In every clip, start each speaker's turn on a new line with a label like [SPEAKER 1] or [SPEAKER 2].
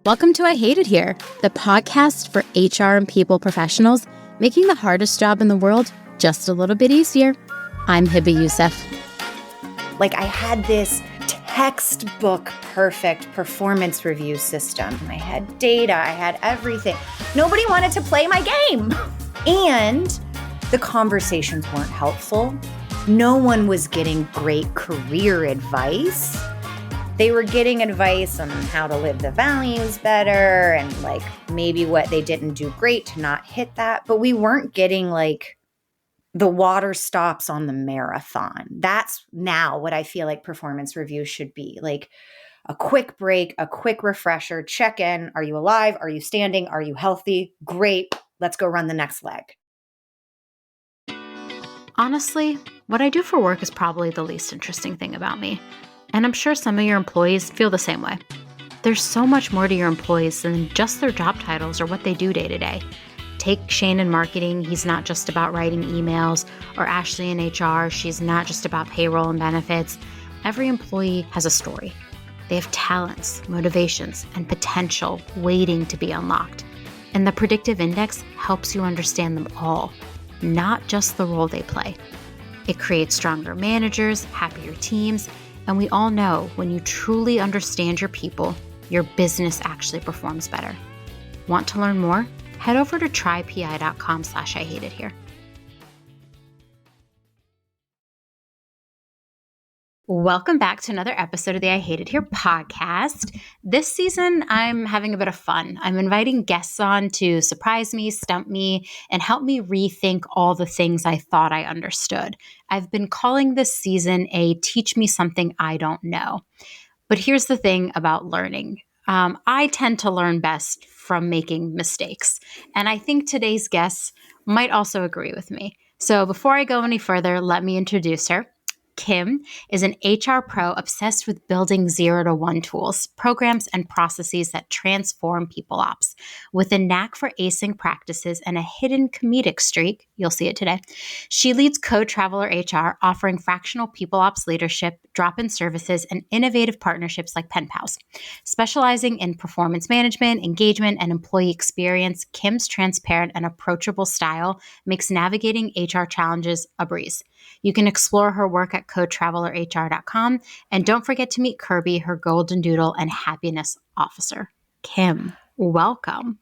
[SPEAKER 1] Welcome to I Hate It Here, the podcast for HR and people professionals, making the hardest job in the world just a little bit easier. I'm Hebba Youssef.
[SPEAKER 2] I had this textbook perfect performance review system. I had data, I had everything. Nobody wanted to play my game. And the conversations weren't helpful. No one was getting great career advice. They were getting advice on how to live the values better and maybe what they didn't do great to not hit that. But we weren't getting the water stops on the marathon. That's now what I feel like performance review should be. A quick break, a quick refresher, check in. Are you alive? Are you standing? Are you healthy? Great. Let's go run the next leg.
[SPEAKER 1] Honestly, what I do for work is probably the least interesting thing about me. And I'm sure some of your employees feel the same way. There's so much more to your employees than just their job titles or what they do day to day. Take Shane in marketing, he's not just about writing emails, or Ashley in HR, she's not just about payroll and benefits. Every employee has a story. They have talents, motivations, and potential waiting to be unlocked. And the predictive index helps you understand them all, not just the role they play. It creates stronger managers, happier teams, and we all know when you truly understand your people, your business actually performs better. Want to learn more? Head over to trypi.com/IHateItHere. Welcome back to another episode of the I Hate It Here podcast. This season, I'm having a bit of fun. I'm inviting guests on to surprise me, stump me, and help me rethink all the things I thought I understood. I've been calling this season a Teach Me Something I Don't Know. But here's the thing about learning. I tend to learn best from making mistakes. And I think today's guests might also agree with me. So before I go any further, let me introduce her. Kim is an HR pro obsessed with building 0 to 1 tools, programs, and processes that transform people ops. With a knack for acing practices and a hidden comedic streak, you'll see it today, she leads Code Traveler HR, offering fractional people ops leadership, drop-in services, and innovative partnerships like Pen Pals. Specializing in performance management, engagement, and employee experience, Kim's transparent and approachable style makes navigating HR challenges a breeze. You can explore her work at codetravelerhr.com. And don't forget to meet Kirby, her golden doodle and happiness officer. Kim, welcome.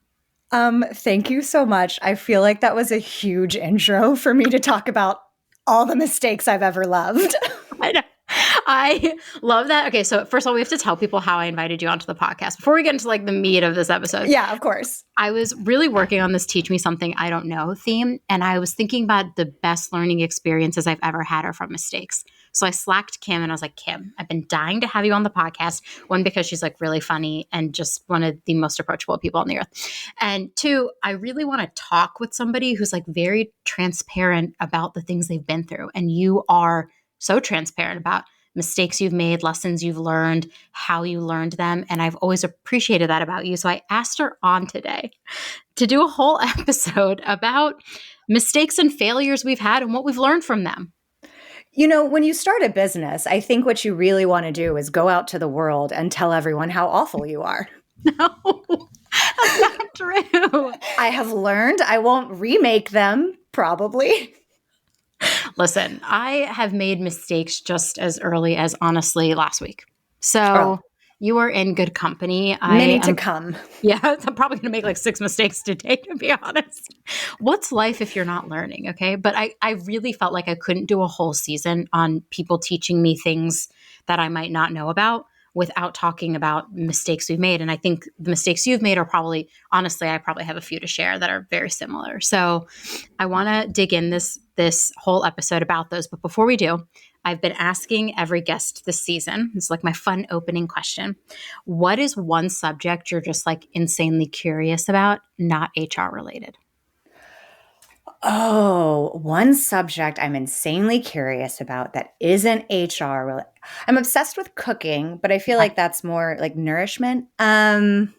[SPEAKER 2] Thank you so much. I feel like that was a huge intro for me to talk about all the mistakes I've ever loved.
[SPEAKER 1] I know. I love that. Okay, so first of all, we have to tell people how I invited you onto the podcast before we get into the meat of this episode.
[SPEAKER 2] Yeah, of course.
[SPEAKER 1] I was really working on this Teach Me Something I Don't Know theme, and I was thinking about the best learning experiences I've ever had are from mistakes. So I slacked Kim and I was like, Kim, I've been dying to have you on the podcast. One, because she's really funny and just one of the most approachable people on the earth. And two, I really want to talk with somebody who's very transparent about the things they've been through. And you are so transparent about mistakes you've made, lessons you've learned, how you learned them. And I've always appreciated that about you. So I asked her on today to do a whole episode about mistakes and failures we've had and what we've learned from them.
[SPEAKER 2] You know, when you start a business, I think what you really want to do is go out to the world and tell everyone how awful you are.
[SPEAKER 1] No, that's not true.
[SPEAKER 2] I have learned. I won't remake them, probably.
[SPEAKER 1] Listen, I have made mistakes just as early as, honestly, last week. So you are in good company.
[SPEAKER 2] Many to come.
[SPEAKER 1] Yeah, I'm probably going to make 6 mistakes today, to be honest. What's life if you're not learning, okay? But I really felt like I couldn't do a whole season on people teaching me things that I might not know about without talking about mistakes we've made. And I think the mistakes you've made are probably, honestly, I probably have a few to share that are very similar. So I want to dig in this whole episode about those. But before we do, I've been asking every guest this season, it's my fun opening question. What is one subject you're just insanely curious about, not HR related?
[SPEAKER 2] Oh, one subject I'm insanely curious about that isn't HR related. I'm obsessed with cooking, but I feel like that's more nourishment. I'm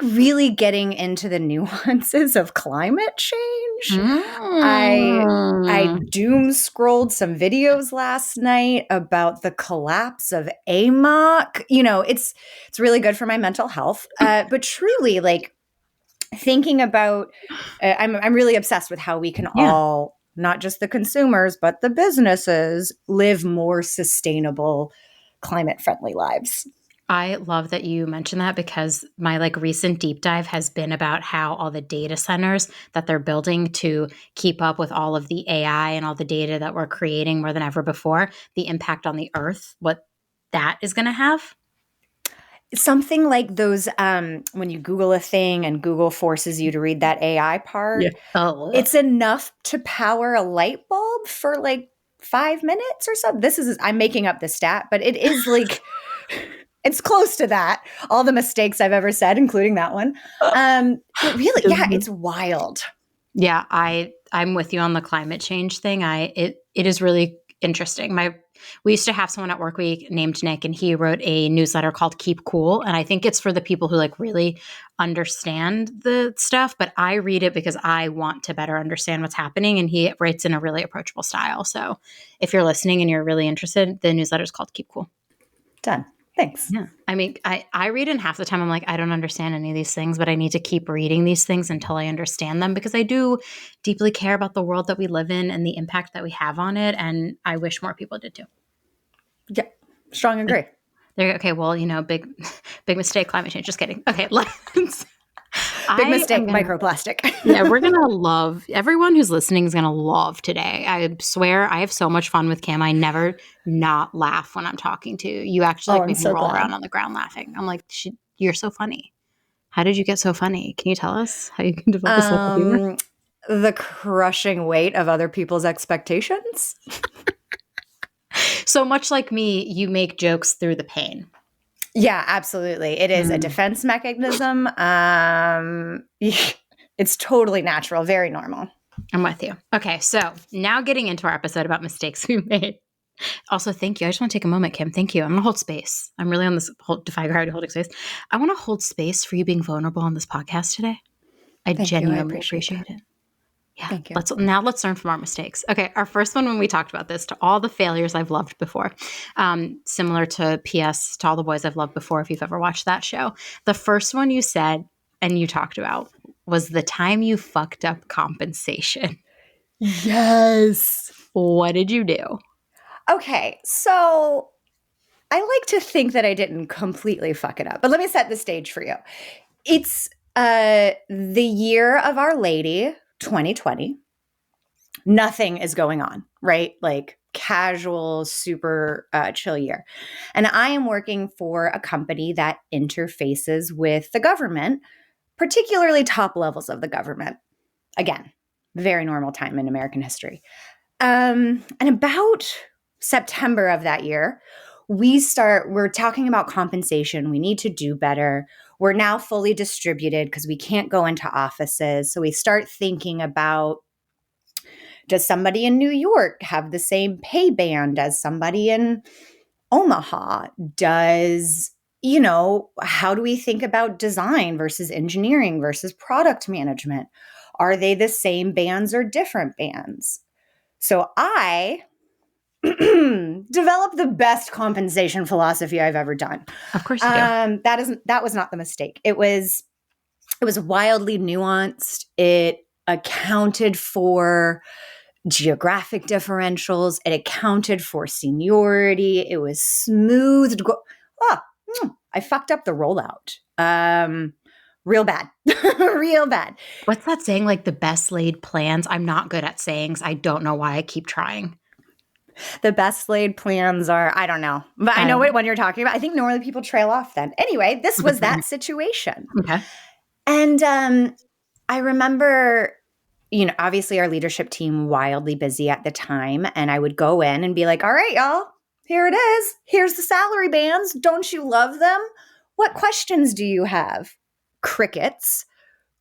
[SPEAKER 2] really getting into the nuances of climate change. I
[SPEAKER 1] Mm.
[SPEAKER 2] doom scrolled some videos last night about the collapse of AMOC. It's really good for my mental health. But truly, like thinking about, I'm really obsessed with how we can
[SPEAKER 1] Yeah.
[SPEAKER 2] all, not just the consumers, but the businesses, live more sustainable, climate-friendly lives.
[SPEAKER 1] I love that you mentioned that because my like recent deep dive has been about how all the data centers that they're building to keep up with all of the AI and all the data that we're creating more than ever before, the impact on the earth, what that is going to have.
[SPEAKER 2] Something like those, when you Google a thing and Google forces you to read that AI part,
[SPEAKER 1] Yeah. Oh,
[SPEAKER 2] it's enough to power a light bulb for like 5 minutes or so. I'm making up the stat, but it is like, it's close to that. All the mistakes I've ever said, including that one. But really, yeah, it's wild.
[SPEAKER 1] yeah, I'm with you on the climate change thing. It is really interesting. We used to have someone at work week named Nick, and he wrote a newsletter called Keep Cool, and I think it's for the people who like really understand the stuff. But I read it because I want to better understand what's happening, and he writes in a really approachable style. So if you're listening and you're really interested, the newsletter is called Keep Cool.
[SPEAKER 2] Done. Thanks.
[SPEAKER 1] Yeah. I mean, I read and half the time I'm like, I don't understand any of these things, but I need to keep reading these things until I understand them because I do deeply care about the world that we live in and the impact that we have on it. And I wish more people did too.
[SPEAKER 2] Yeah, strong agree.
[SPEAKER 1] Okay, well, big big mistake, climate change. Just kidding. Okay, let's
[SPEAKER 2] Big
[SPEAKER 1] I am
[SPEAKER 2] mistake,
[SPEAKER 1] gonna
[SPEAKER 2] microplastic.
[SPEAKER 1] yeah, we're gonna love everyone who's listening is gonna love today. I swear I have so much fun with Kim. I never not laugh when I'm talking to you. You actually
[SPEAKER 2] Oh,
[SPEAKER 1] like
[SPEAKER 2] I'm
[SPEAKER 1] make me
[SPEAKER 2] so
[SPEAKER 1] roll
[SPEAKER 2] glad.
[SPEAKER 1] around on the ground laughing. I'm like, you're so funny. How did you get so funny? Can you tell us how you can develop a sense of humor?
[SPEAKER 2] Um, the crushing weight of other people's expectations.
[SPEAKER 1] So much like me, you make jokes through the pain.
[SPEAKER 2] Yeah, absolutely. It is a
[SPEAKER 1] Mm.
[SPEAKER 2] defense mechanism. It's totally natural, very normal.
[SPEAKER 1] I'm with you. Okay, so now getting into our episode about mistakes we made. Also, thank you. I just want to take a moment, Kim. Thank you. I'm going to hold space. I'm really on this Defy Gravity holding space. I want to hold space for you being vulnerable on this podcast today. I
[SPEAKER 2] Thank you. I
[SPEAKER 1] genuinely
[SPEAKER 2] appreciate
[SPEAKER 1] appreciate
[SPEAKER 2] that.
[SPEAKER 1] it. Yeah.
[SPEAKER 2] Thank you.
[SPEAKER 1] Let's learn from our mistakes. Okay. Our first one, when we talked about this, to all the failures I've loved before, similar to PS, to all the boys I've loved before, if you've ever watched that show. The first one you said and you talked about was the time you fucked up compensation.
[SPEAKER 2] Yes.
[SPEAKER 1] What did you do?
[SPEAKER 2] Okay, so I like to think that I didn't completely fuck it up, but let me set the stage for you. It's the year of Our Lady, 2020. Nothing is going on, right? Like casual, super chill year. And I am working for a company that interfaces with the government, particularly top levels of the government. Again, very normal time in American history. And about September of that year, we're talking about compensation. We need to do better. We're now fully distributed because we can't go into offices. So we start thinking about, does somebody in New York have the same pay band as somebody in Omaha? How do we think about design versus engineering versus product management? Are they the same bands or different bands? So I developed the best compensation philosophy I've ever done.
[SPEAKER 1] Of course you do.
[SPEAKER 2] That was not the mistake. It was wildly nuanced. It accounted for geographic differentials. It accounted for seniority. It was smoothed. I fucked up the rollout. Real bad. Real bad.
[SPEAKER 1] What's that saying? Like the best laid plans. I'm not good at sayings. I don't know why I keep trying.
[SPEAKER 2] The best laid plans are, I don't know, but I know what one you're talking about. I think normally people trail off then. Anyway, this was that situation.
[SPEAKER 1] Okay.
[SPEAKER 2] And I remember, obviously our leadership team wildly busy at the time. And I would go in and be like, all right, y'all, here it is. Here's the salary bands. Don't you love them? What questions do you have? Crickets.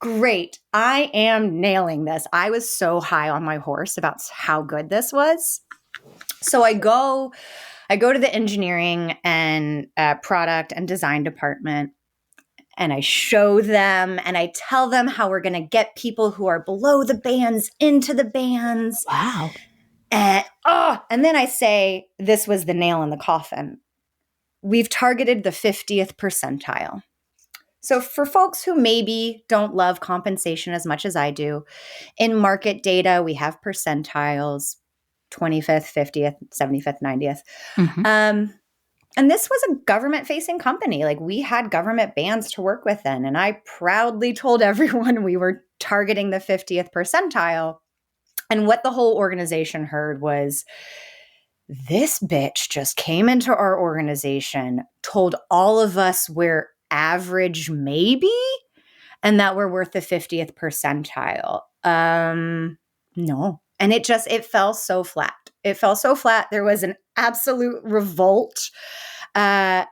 [SPEAKER 2] Great. I am nailing this. I was so high on my horse about how good this was. So I go to the engineering and product and design department, and I show them and I tell them how we're going to get people who are below the bands into the bands.
[SPEAKER 1] Wow.
[SPEAKER 2] And then I say, this was the nail in the coffin. We've targeted the 50th percentile. So for folks who maybe don't love compensation as much as I do, in market data, we have percentiles, 25th, 50th, 75th, 90th.
[SPEAKER 1] Mm-hmm.
[SPEAKER 2] And this was a government-facing company. Like, we had government bands to work within. And I proudly told everyone we were targeting the 50th percentile. And what the whole organization heard was, this bitch just came into our organization, told all of us we're average maybe, and that we're worth the 50th percentile. No. And it fell so flat. It fell so flat. There was an absolute revolt. And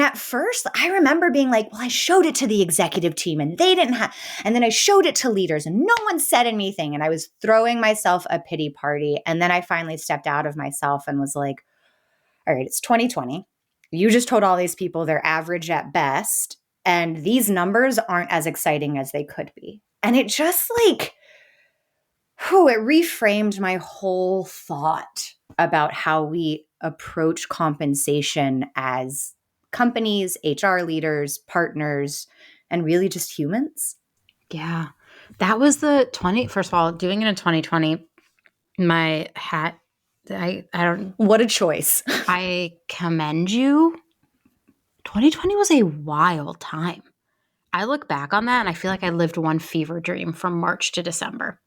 [SPEAKER 2] at first, I remember being like, well, I showed it to the executive team and they didn't have, and then I showed it to leaders and no one said anything. And I was throwing myself a pity party. And then I finally stepped out of myself and was like, all right, it's 2020. You just told all these people they're average at best. And these numbers aren't as exciting as they could be. And it just like, it reframed my whole thought about how we approach compensation as companies, HR leaders, partners, and really just humans.
[SPEAKER 1] Yeah. That was first of all, doing it in 2020, my hat, I don't.
[SPEAKER 2] What a choice.
[SPEAKER 1] I commend you. 2020 was a wild time. I look back on that and I feel like I lived one fever dream from March to December.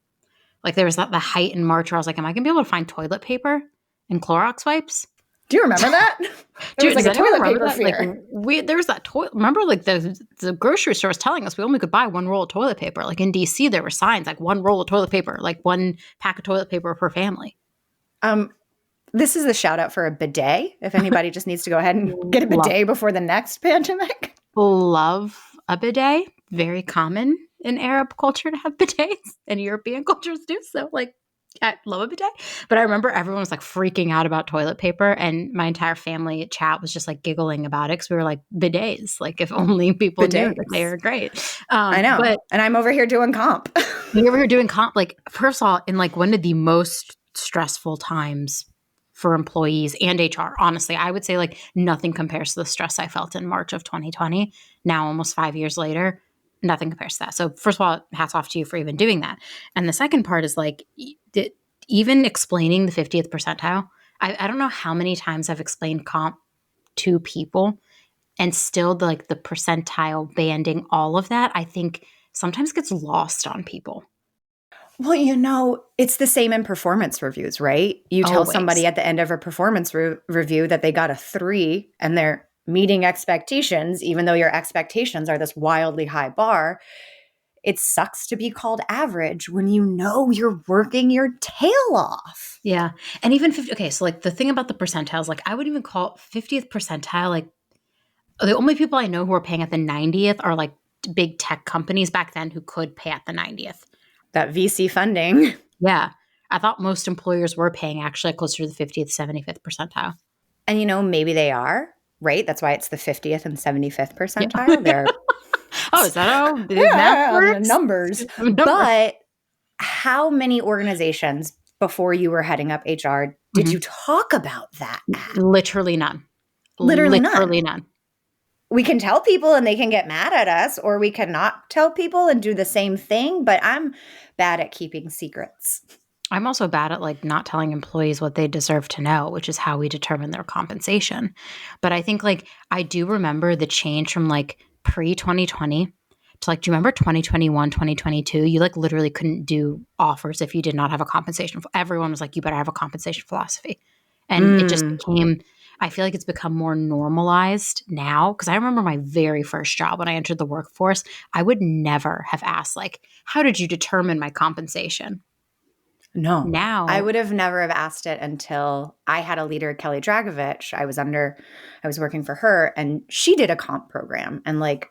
[SPEAKER 1] Like there was the height in March where I was like, am I going to be able to find toilet paper and Clorox wipes?
[SPEAKER 2] Do you remember that?
[SPEAKER 1] Dude,
[SPEAKER 2] was like a toilet paper fear.
[SPEAKER 1] Like there was that toilet. Remember, like the grocery store was telling us we only could buy one roll of toilet paper. Like in DC, there were signs like one roll of toilet paper, like one pack of toilet paper per family.
[SPEAKER 2] This is the shout out for a bidet. If anybody just needs to go ahead and get a bidet before the next pandemic.
[SPEAKER 1] Love a bidet. Very common in Arab culture to have bidets, and European cultures do. So like, I love a bidet. But I remember everyone was like freaking out about toilet paper, and my entire family chat was just like giggling about it because we were like, bidets. Like if only people knew that they were great.
[SPEAKER 2] I know. And I'm over here doing comp.
[SPEAKER 1] You're over here doing comp. Like first of all, in like one of the most stressful times for employees and HR, honestly, I would say like nothing compares to the stress I felt in March of 2020. Now, almost 5 years later, nothing compares to that. So first of all, hats off to you for even doing that. And the second part is like even explaining the 50th percentile. I don't know how many times I've explained comp to people and still the percentile banding, all of that, I think sometimes gets lost on people.
[SPEAKER 2] Well, it's the same in performance reviews, right? You tell
[SPEAKER 1] Always.
[SPEAKER 2] Somebody at the end of a performance review that they got a 3 and they're meeting expectations, even though your expectations are this wildly high bar. It sucks to be called average when you know you're working your tail off.
[SPEAKER 1] Yeah. And even 50, okay, so like the thing about the percentiles, like I would even call 50th percentile, like the only people I know who are paying at the 90th are like big tech companies back then who could pay at the 90th.
[SPEAKER 2] That VC funding.
[SPEAKER 1] Yeah. I thought most employers were paying actually closer to the 50th, 75th percentile.
[SPEAKER 2] And maybe they are, right? That's why it's the 50th and 75th percentile. They're
[SPEAKER 1] oh, is that how math works?
[SPEAKER 2] Numbers. But how many organizations before you were heading up HR did you talk about that at?
[SPEAKER 1] Literally none.
[SPEAKER 2] Literally none. We can tell people and they can get mad at us, or we can not tell people and do the same thing. But I'm bad at keeping secrets.
[SPEAKER 1] I'm also bad at like not telling employees what they deserve to know, which is how we determine their compensation. But I think like I do remember the change from like pre-2020 to like, do you remember 2021, 2022? You like literally couldn't do offers if you did not have a compensation. Everyone was like, you better have a compensation philosophy. And it just became, I feel like it's become more normalized now. Because I remember my very first job when I entered the workforce, I would never have asked like, how did you determine my compensation?
[SPEAKER 2] No.
[SPEAKER 1] Now
[SPEAKER 2] I would have never have asked it until I had a leader, Kelly Dragovich. I was working for her and she did a comp program and like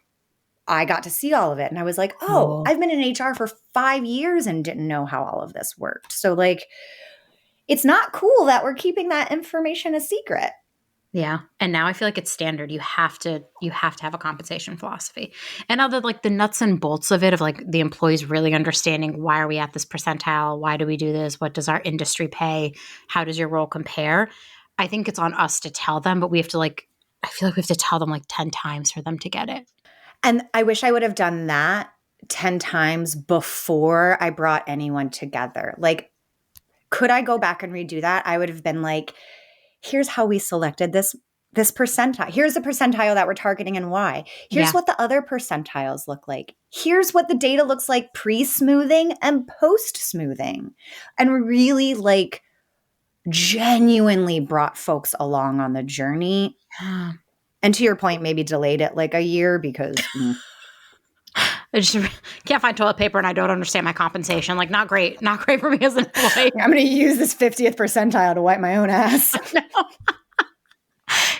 [SPEAKER 2] I got to see all of it. And I was like, oh, I've been in HR for 5 years and didn't know how all of this worked. So like, it's not cool that we're keeping that information a secret.
[SPEAKER 1] Yeah. And now I feel like it's standard. You have to have a compensation philosophy. And other like the nuts and bolts of it, of like the employees really understanding, why are we at this percentile? Why do we do this? What does our industry pay? How does your role compare? I think it's on us to tell them, but we have to I feel like we have to tell them like 10 times for them to get it.
[SPEAKER 2] And I wish I would have done that 10 times before I brought anyone together. Like, could I go back and redo that? I would have been like, here's how we selected this percentile. Here's the percentile that we're targeting and why. Here's
[SPEAKER 1] Yeah.
[SPEAKER 2] what the other percentiles look like. Here's what the data looks like pre-smoothing and post-smoothing. And really like genuinely brought folks along on the journey. And to your point, maybe delayed it like a year because
[SPEAKER 1] I just can't find toilet paper and I don't understand my compensation. Like, not great. Not great for me as an employee.
[SPEAKER 2] I'm going to use this 50th percentile to wipe my own ass.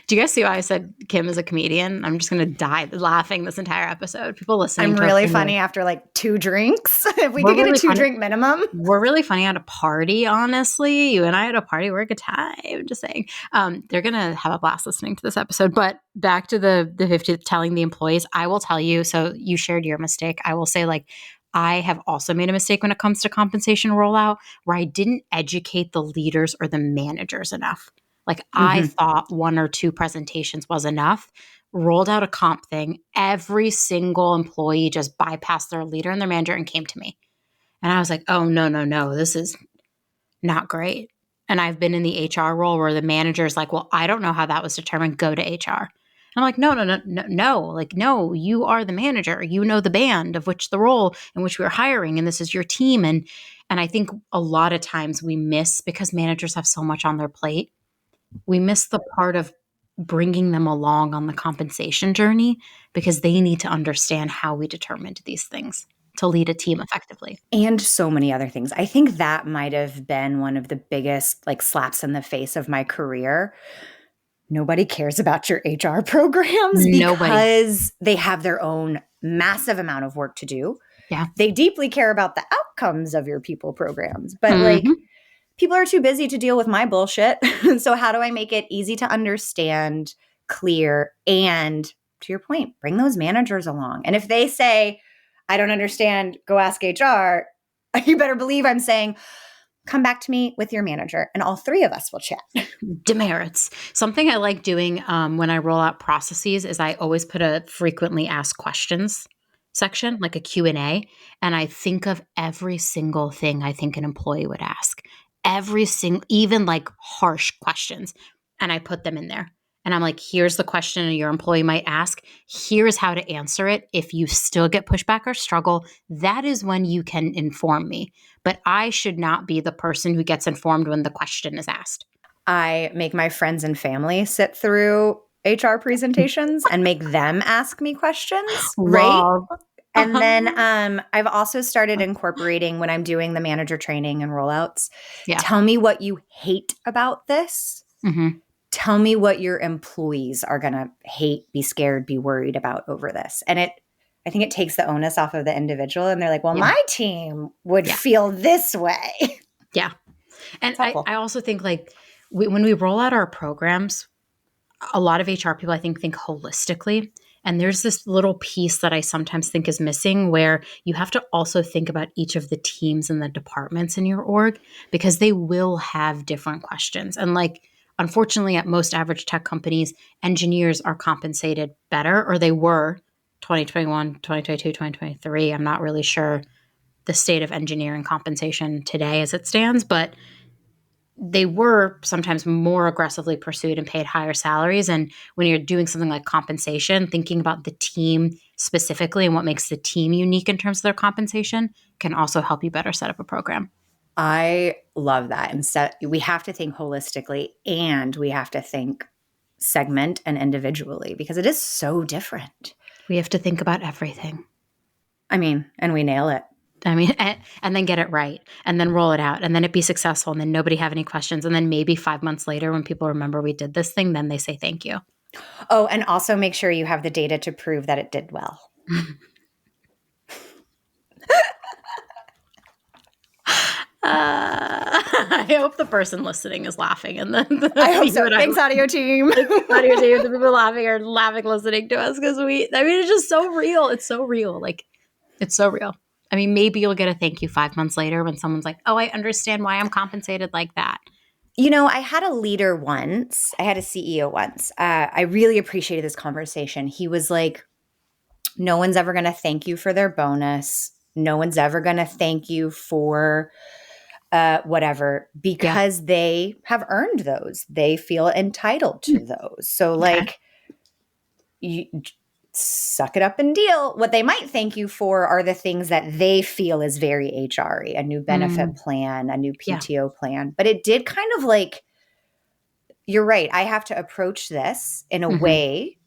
[SPEAKER 1] Do you guys see why I said Kim is a comedian? I'm just going to die laughing this entire episode. People listening
[SPEAKER 2] I'm
[SPEAKER 1] to
[SPEAKER 2] really funny after like 2 drinks. If we
[SPEAKER 1] We're
[SPEAKER 2] could get
[SPEAKER 1] really
[SPEAKER 2] a 2-drink minimum.
[SPEAKER 1] We're really funny at a party, honestly. You and I at a party, we're a good time. Just saying. They're going to have a blast listening to this episode. But back to the 50th, telling the employees, I will tell you, so you shared your mistake. I will say, like, I have also made a mistake when it comes to compensation rollout where I didn't educate the leaders or the managers enough. Like, I thought 1 or 2 presentations was enough, rolled out a comp thing. Every single employee just bypassed their leader and their manager and came to me. And I was like, oh, no, this is not great. And I've been in the HR role where the manager's like, well, I don't know how that was determined. Go to HR. I'm like, no. Like, no, you are the manager. You know the band of which the role in which we're hiring, and this is your team. And I think a lot of times we miss, because managers have so much on their plate, we miss the part of bringing them along on the compensation journey because they need to understand how we determined these things to lead a team effectively.
[SPEAKER 2] And so many other things. I think that might have been one of the biggest like slaps in the face of my career. Nobody cares about your HR programs because they have their own massive amount of work to do.
[SPEAKER 1] Yeah.
[SPEAKER 2] They deeply care about the outcomes of your people programs, but like people are too busy to deal with my bullshit. So how do I make it easy to understand, clear, and to your point, bring those managers along? And if they say, I don't understand, go ask HR, you better believe I'm saying, come back to me with your manager and all 3 of us will chat.
[SPEAKER 1] Demerits. Something I like doing when I roll out processes is I always put a frequently asked questions section, like a Q&A, and I think of every single thing I think an employee would ask. Every single, even like harsh questions, and I put them in there. And I'm like, here's the question your employee might ask. Here's how to answer it. If you still get pushback or struggle, that is when you can inform me. But I should not be the person who gets informed when the question is asked.
[SPEAKER 2] I make my friends and family sit through HR presentations and make them ask me questions, right? And then I've also started incorporating when I'm doing the manager training and rollouts. Yeah. Tell me what you hate about this. Tell me what your employees are going to hate, be scared, be worried about over this. And I think it takes the onus off of the individual. And they're like, well, my team would feel this way.
[SPEAKER 1] Yeah. And I also think like when we roll out our programs, a lot of HR people, I think holistically. And there's this little piece that I sometimes think is missing where you have to also think about each of the teams and the departments in your org, because they will have different questions. And like, unfortunately, at most average tech companies, engineers are compensated better, or they were 2021, 2022, 2023. I'm not really sure the state of engineering compensation today as it stands, but they were sometimes more aggressively pursued and paid higher salaries. And when you're doing something like compensation, thinking about the team specifically and what makes the team unique in terms of their compensation can also help you better set up a program.
[SPEAKER 2] I love that. Instead, we have to think holistically and we have to think segment and individually because it is so different.
[SPEAKER 1] We have to think about everything.
[SPEAKER 2] I mean, and we nail it.
[SPEAKER 1] I mean, and then get it right and then roll it out and then it be successful and then nobody have any questions. And then maybe 5 months later when people remember we did this thing, then they say thank you.
[SPEAKER 2] Oh, and also make sure you have the data to prove that it did well.
[SPEAKER 1] I hope the person listening is laughing. And
[SPEAKER 2] I hope so. Thanks, audio team.
[SPEAKER 1] Audio team, the people laughing are laughing listening to us because it's just so real. It's so real. Like, it's so real. I mean, maybe you'll get a thank you 5 months later when someone's like, oh, I understand why I'm compensated like that.
[SPEAKER 2] I had a leader once. I had a CEO once. I really appreciated this conversation. He was like, no one's ever going to thank you for their bonus. No one's ever going to thank you for whatever, because they have earned those. They feel entitled to those. So like, you suck it up and deal. What they might thank you for are the things that they feel is very HR-y, a new benefit plan, a new PTO plan. But it did kind of like, you're right. I have to approach this in a way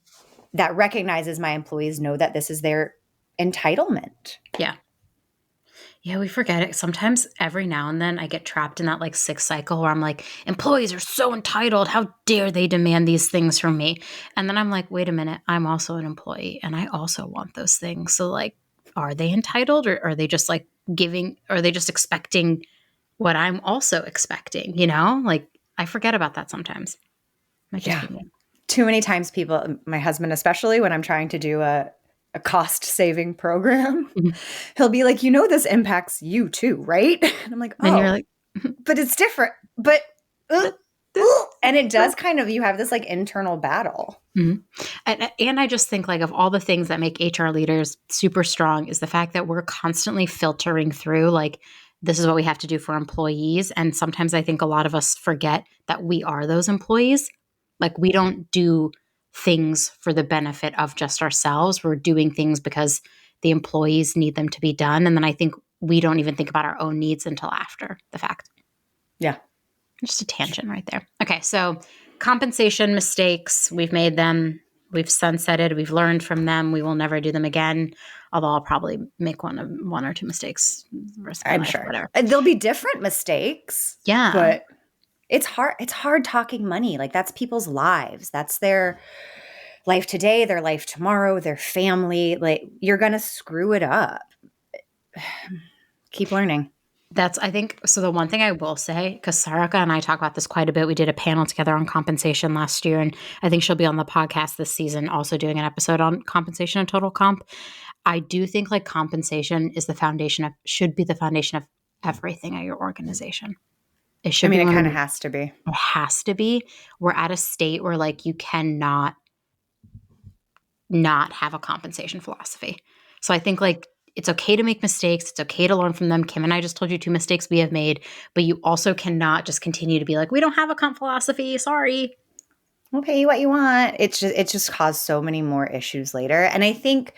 [SPEAKER 2] that recognizes my employees know that this is their entitlement.
[SPEAKER 1] Yeah. Yeah, we forget it. Sometimes every now and then I get trapped in that like sick cycle where I'm like, employees are so entitled. How dare they demand these things from me? And then I'm like, wait a minute, I'm also an employee and I also want those things. So like, are they entitled, or are they just like are they just expecting what I'm also expecting? Like I forget about that sometimes.
[SPEAKER 2] Too many times people, my husband especially, when I'm trying to do a cost-saving program, he'll be like, this impacts you too, right? And I'm like, oh,
[SPEAKER 1] and you're like,
[SPEAKER 2] but it's different. But, and it does kind of, you have this like internal battle.
[SPEAKER 1] And I just think like of all the things that make HR leaders super strong is the fact that we're constantly filtering through like, this is what we have to do for employees. And sometimes I think a lot of us forget that we are those employees. Like we don't do things for the benefit of just ourselves. We're doing things because the employees need them to be done. And then I think we don't even think about our own needs until after the fact.
[SPEAKER 2] Yeah.
[SPEAKER 1] Just a tangent right there. Okay. So compensation mistakes, we've made them, we've sunsetted, we've learned from them. We will never do them again. Although I'll probably make one or two mistakes.
[SPEAKER 2] I'm sure. Whatever. There'll be different mistakes.
[SPEAKER 1] Yeah.
[SPEAKER 2] But it's hard. It's hard talking money. Like that's people's lives. That's their life today, their life tomorrow, their family. Like you're going to screw it up. Keep learning.
[SPEAKER 1] I think, so the one thing I will say, because Sarika and I talk about this quite a bit, we did a panel together on compensation last year, and I think she'll be on the podcast this season also doing an episode on compensation and total comp. I do think like compensation is should be the foundation of everything at your organization. It should be.
[SPEAKER 2] It kind of has to be.
[SPEAKER 1] It has to be. We're at a state where like you cannot not have a compensation philosophy. So I think like it's okay to make mistakes. It's okay to learn from them. Kim and I just told you 2 mistakes we have made, but you also cannot just continue to be like, we don't have a comp philosophy. Sorry.
[SPEAKER 2] We'll pay you what you want. It just caused so many more issues later. And I think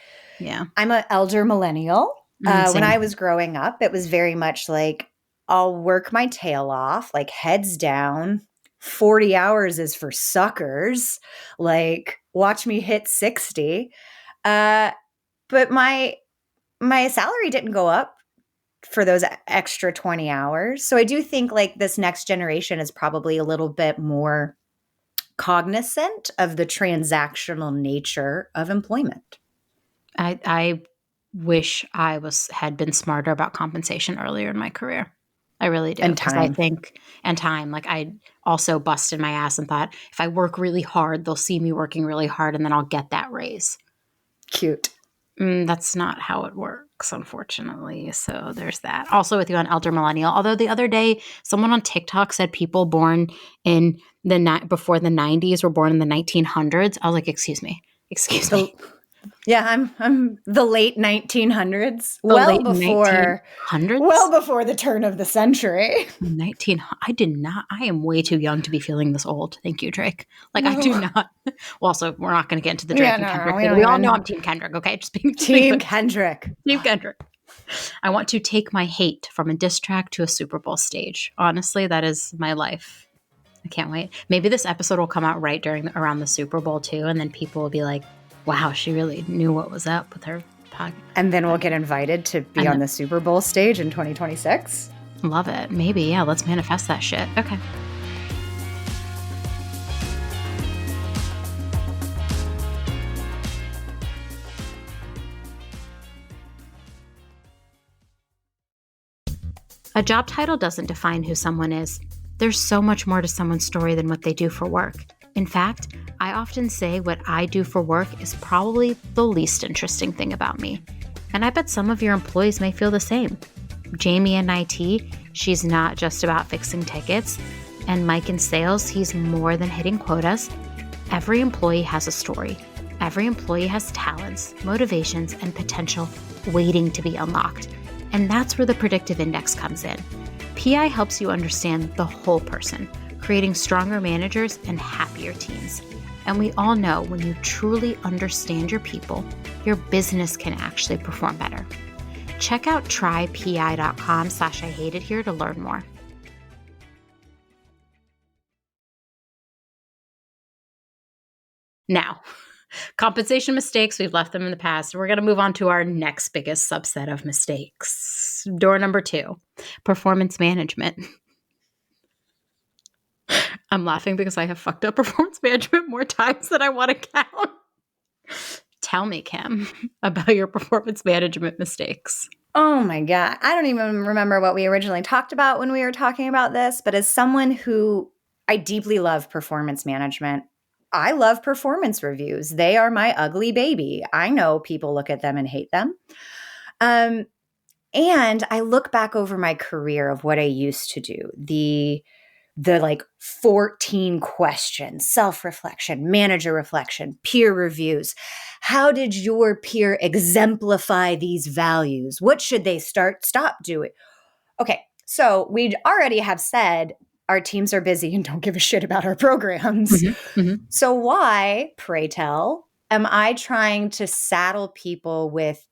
[SPEAKER 2] I'm an elder millennial. When I was growing up, it was very much like, I'll work my tail off, like heads down. 40 hours is for suckers. Like, watch me hit 60. But my salary didn't go up for those extra 20 hours. So I do think like this next generation is probably a little bit more cognizant of the transactional nature of employment.
[SPEAKER 1] I wish I had been smarter about compensation earlier in my career. I really do.
[SPEAKER 2] And time.
[SPEAKER 1] Like I also busted my ass and thought if I work really hard, they'll see me working really hard and then I'll get that raise.
[SPEAKER 2] Cute.
[SPEAKER 1] That's not how it works, unfortunately. So there's that. Also with you on elder millennial. Although the other day, someone on TikTok said people born in before the 90s were born in the 1900s. I was like, excuse me.
[SPEAKER 2] Yeah, I'm the late 1900s.
[SPEAKER 1] Well
[SPEAKER 2] before the turn of the century.
[SPEAKER 1] I am way too young to be feeling this old. Thank you, Drake. Like no. I do not. Well, also, we're not going to get into the Drake and Kendrick thing. We all know I'm Team Kendrick, okay? Just being
[SPEAKER 2] Team Kendrick.
[SPEAKER 1] Team Kendrick. I want to take my hate from a diss track to a Super Bowl stage. Honestly, that is my life. I can't wait. Maybe this episode will come out right around the Super Bowl too, and then people will be like, wow, she really knew what was up with her podcast.
[SPEAKER 2] And then we'll get invited to be on the Super Bowl stage in 2026.
[SPEAKER 1] Love it. Maybe, yeah, let's manifest that shit. Okay. A job title doesn't define who someone is. There's so much more to someone's story than what they do for work. In fact, I often say what I do for work is probably the least interesting thing about me. And I bet some of your employees may feel the same. Jamie in IT, she's not just about fixing tickets. And Mike in sales, he's more than hitting quotas. Every employee has a story. Every employee has talents, motivations, and potential waiting to be unlocked. And that's where the predictive index comes in. PI helps you understand the whole person, creating stronger managers and happier teams. And we all know when you truly understand your people, your business can actually perform better. Check out trypi.com/IHateItHere to learn more. Now, compensation mistakes, we've left them in the past. We're going to move on to our next biggest subset of mistakes. Door number 2, performance management. I'm laughing because I have fucked up performance management more times than I want to count. Tell me, Kim, about your performance management mistakes.
[SPEAKER 2] Oh my God. I don't even remember what we originally talked about when we were talking about this, but as someone who I deeply love performance management, I love performance reviews. They are my ugly baby. I know people look at them and hate them. And I look back over my career of what I used to do, the like 14 questions, self-reflection, manager reflection, peer reviews. How did your peer exemplify these values? What should they stop doing? Okay, so we already have said our teams are busy and don't give a shit about our programs.
[SPEAKER 1] Mm-hmm, mm-hmm.
[SPEAKER 2] So why, pray tell, am I trying to saddle people with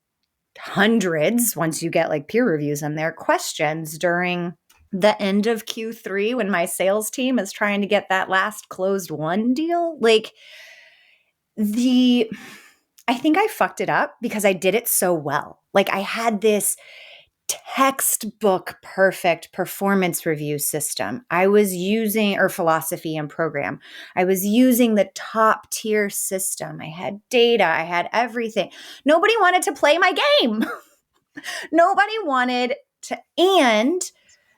[SPEAKER 2] hundreds, once you get like peer reviews in there, questions during the end of Q3 when my sales team is trying to get that last closed one deal? Like I think I fucked it up because I did it so well. Like I had this textbook perfect performance review system I was using, or philosophy and program. I was using the top tier system. I had data. I had everything. Nobody wanted to play my game. Nobody wanted to, and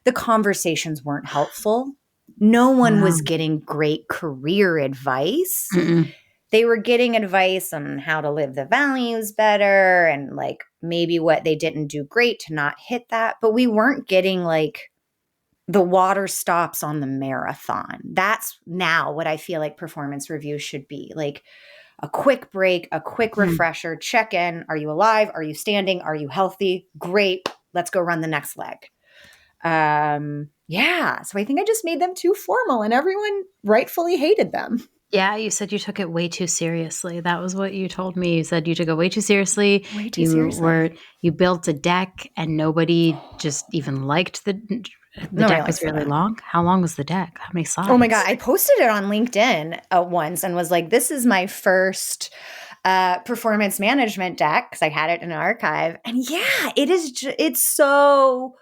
[SPEAKER 2] the conversations weren't helpful. No one was getting great career advice.
[SPEAKER 1] Mm-mm.
[SPEAKER 2] They were getting advice on how to live the values better and like maybe what they didn't do great to not hit that. But we weren't getting like the water stops on the marathon. That's now what I feel like performance reviews should be. Like a quick break, a quick refresher, check in. Are you alive? Are you standing? Are you healthy? Great. Let's go run the next leg. Yeah. So I think I just made them too formal and everyone rightfully hated them.
[SPEAKER 1] Yeah, you said you took it way too seriously. That was what you told me. You said you took it way too seriously.
[SPEAKER 2] Way too seriously.
[SPEAKER 1] You built a deck and nobody just even liked the deck was really long. How long was the deck? How many slides?
[SPEAKER 2] Oh my God. I posted it on LinkedIn once and was like, this is my first performance management deck because I had it in an archive. And yeah, it's so,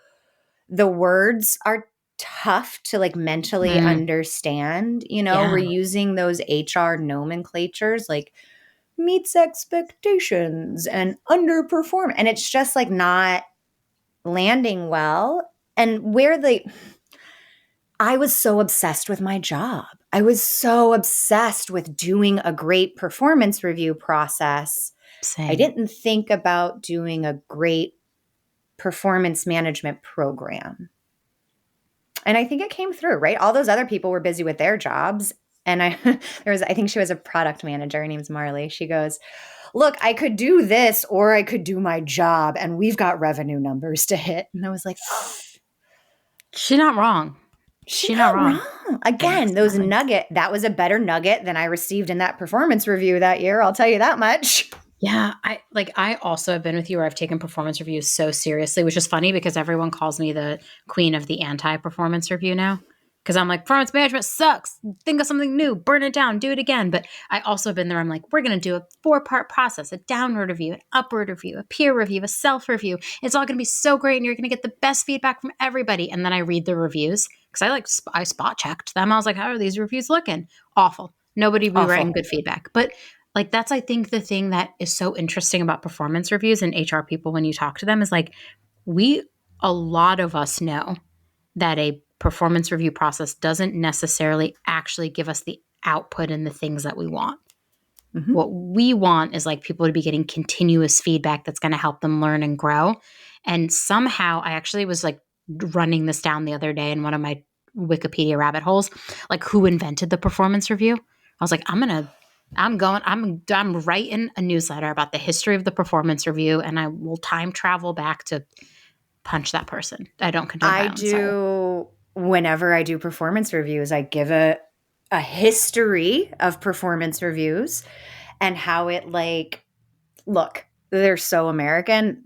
[SPEAKER 2] the words are tough to like mentally understand. You know, we're using those HR nomenclatures like meets expectations and underperform. And it's just like not landing well. And I was so obsessed with my job. I was so obsessed with doing a great performance review process.
[SPEAKER 1] Same.
[SPEAKER 2] I didn't think about doing a great performance management program. And I think it came through, right? All those other people were busy with their jobs. And I think she was a product manager. Her name's Marley. She goes, look, I could do this or I could do my job and we've got revenue numbers to hit. And I was like, oh,
[SPEAKER 1] she's not wrong.
[SPEAKER 2] She's not wrong. Again, that was a better nugget than I received in that performance review that year. I'll tell you that much.
[SPEAKER 1] Yeah, I also have been with you where I've taken performance reviews so seriously, which is funny because everyone calls me the queen of the anti-performance review now. Because I'm like, performance management sucks. Think of something new, burn it down, do it again. But I also have been there. I'm like, we're going to do a 4-part process, a downward review, an upward review, a peer review, a self-review. It's all going to be so great and you're going to get the best feedback from everybody. And then I read the reviews because I spot checked them. I was like, how are these reviews looking? Awful. Nobody rewriting good feedback. But like that's, I think, the thing that is so interesting about performance reviews and HR people when you talk to them is like, we a lot of us know that a performance review process doesn't necessarily actually give us the output and the things that we want.
[SPEAKER 2] Mm-hmm.
[SPEAKER 1] What we want is like people to be getting continuous feedback that's going to help them learn and grow. And somehow I actually was like running this down the other day in one of my Wikipedia rabbit holes, like who invented the performance review. I was like, I'm writing a newsletter about the history of the performance review, and I will time travel back to punch that person. I don't condone
[SPEAKER 2] I
[SPEAKER 1] violence. Sorry.
[SPEAKER 2] do, whenever I do performance reviews, I give a history of performance reviews and how it like, look, they're so American.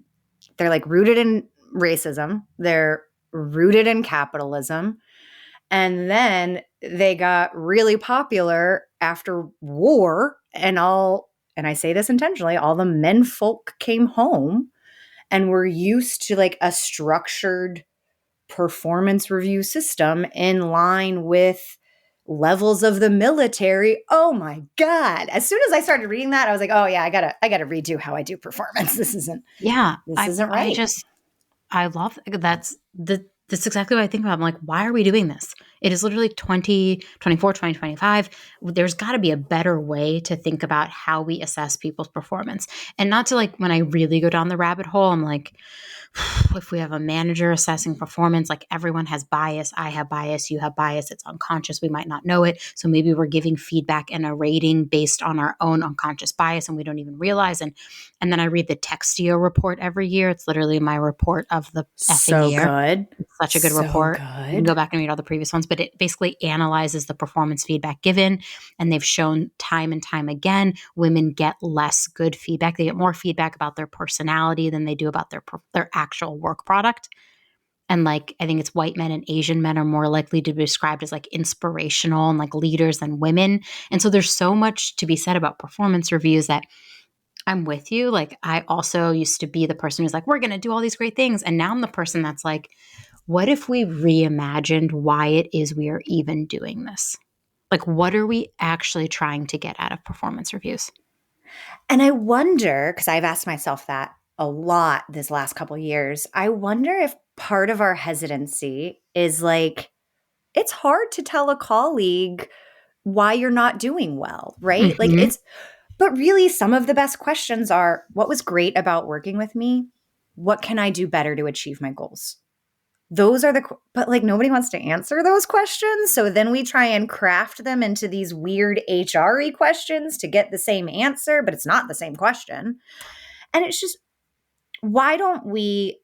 [SPEAKER 2] They're like rooted in racism. They're rooted in capitalism. And then they got really popular after war and I say this intentionally, all the men folk came home and were used to like a structured performance review system in line with levels of the military. Oh my God. As soon as I started reading that, I was like, oh yeah, I gotta redo how I do performance. This isn't right.
[SPEAKER 1] I love that's exactly what I think about. I'm like, why are we doing this? It is literally 2024, 2025. There's got to be a better way to think about how we assess people's performance. And not to like, when I really go down the rabbit hole, I'm like, if we have a manager assessing performance, like everyone has bias. I have bias. You have bias. It's unconscious. We might not know it. So maybe we're giving feedback and a rating based on our own unconscious bias and we don't even realize. And then I read the Textio report every year. It's literally my report of the effing
[SPEAKER 2] So
[SPEAKER 1] year.
[SPEAKER 2] good.
[SPEAKER 1] It's such a good report. You can go back and read all the previous ones, but it basically analyzes the performance feedback given. And they've shown time and time again, women get less good feedback. They get more feedback about their personality than they do about their actual work product. And like, I think it's white men and Asian men are more likely to be described as like inspirational and like leaders than women. And so there's so much to be said about performance reviews that I'm with you. Like, I also used to be the person who's like, we're going to do all these great things. And now I'm the person that's like, what if we reimagined why it is we are even doing this? Like, what are we actually trying to get out of performance reviews?
[SPEAKER 2] And I wonder, because I've asked myself that a lot this last couple of years, I wonder if part of our hesitancy is like, it's hard to tell a colleague why you're not doing well, right? Like
[SPEAKER 1] Mm-hmm.
[SPEAKER 2] but really some of the best questions are, what was great about working with me? What can I do better to achieve my goals? Those are but like nobody wants to answer those questions. So then we try and craft them into these weird HRE questions to get the same answer, but it's not the same question. And it's just, why don't we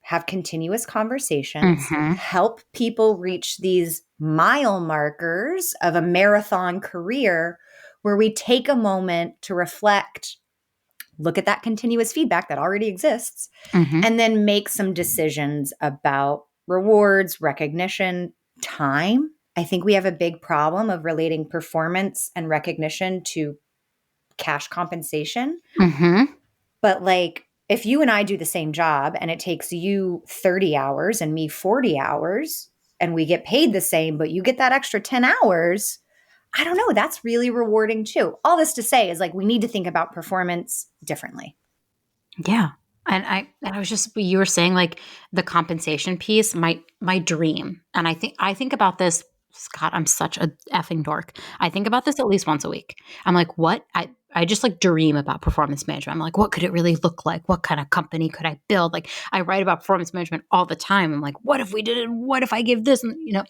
[SPEAKER 2] have continuous conversations,
[SPEAKER 1] Mm-hmm.
[SPEAKER 2] help people reach these mile markers of a marathon career where we take a moment to reflect, look at that continuous feedback that already exists,
[SPEAKER 1] Mm-hmm.
[SPEAKER 2] and then make some decisions about rewards, recognition, time. I think we have a big problem of relating performance and recognition to cash compensation.
[SPEAKER 1] Mm-hmm.
[SPEAKER 2] But like, if you and I do the same job and it takes you 30 hours and me 40 hours and we get paid the same, but you get that extra 10 hours, I don't know, that's really rewarding too. All this to say is like, we need to think about performance differently.
[SPEAKER 1] Yeah. And I was just, you were saying like the compensation piece, my dream. And I think about this, Scott, I'm such a effing dork. I think about this at least once a week. I'm like, I just like dream about performance management. I'm like, what could it really look like? What kind of company could I build? Like, I write about performance management all the time. I'm like, what if we did it? What if I give this? And,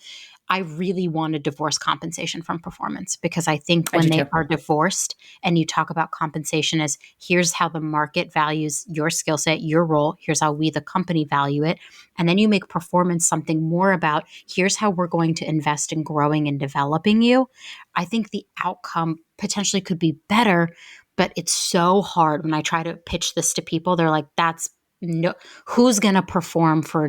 [SPEAKER 1] I really want to divorce compensation from performance, because I think
[SPEAKER 2] I do
[SPEAKER 1] when they
[SPEAKER 2] too.
[SPEAKER 1] are divorced and you talk about compensation as here's how the market values your skill set, your role, here's how we, the company, value it. And then you make performance something more about here's how we're going to invest in growing and developing you. I think the outcome potentially could be better, but it's so hard when I try to pitch this to people. They're like, that's no, who's going to perform for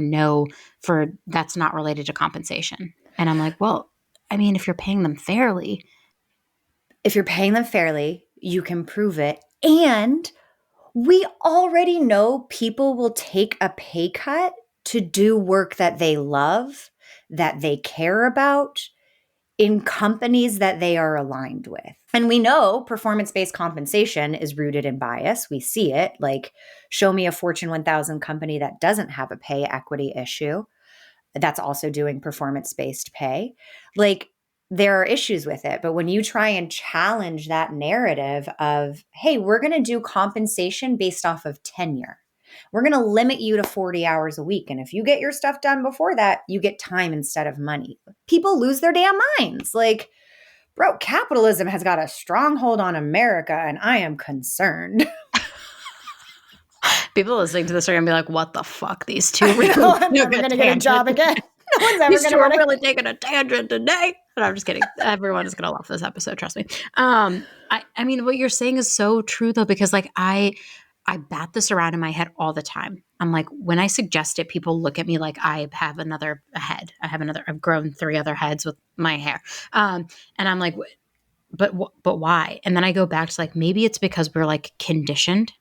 [SPEAKER 1] that's not related to compensation. And I'm like, well, I mean, if you're paying them fairly.
[SPEAKER 2] If you're paying them fairly, you can prove it. And we already know people will take a pay cut to do work that they love, that they care about. in companies that they are aligned with. And we know performance-based compensation is rooted in bias. We see it. Like, show me a Fortune 1000 company that doesn't have a pay equity issue that's also doing performance-based pay. Like, there are issues with it. But when you try and challenge that narrative of, hey, we're going to do compensation based off of tenure. We're going to limit you to 40 hours a week. And if you get your stuff done before that, you get time instead of money. People lose their damn minds. Like, bro, capitalism has got a stronghold on America, and I am concerned.
[SPEAKER 1] People listening to this are going to be like, what the fuck? These two really
[SPEAKER 2] I'm never going to get a job again. No one's ever
[SPEAKER 1] These two are
[SPEAKER 2] going to
[SPEAKER 1] really taking a tangent today. But I'm just kidding. Everyone is going to love this episode. Trust me. I mean, what you're saying is so true though, because like I bat this around in my head all the time. I'm like, when I suggest it, people look at me like I have another head. I've grown 3 other heads with my hair. And I'm like, but why? And then I go back to like, maybe it's because we're like conditioned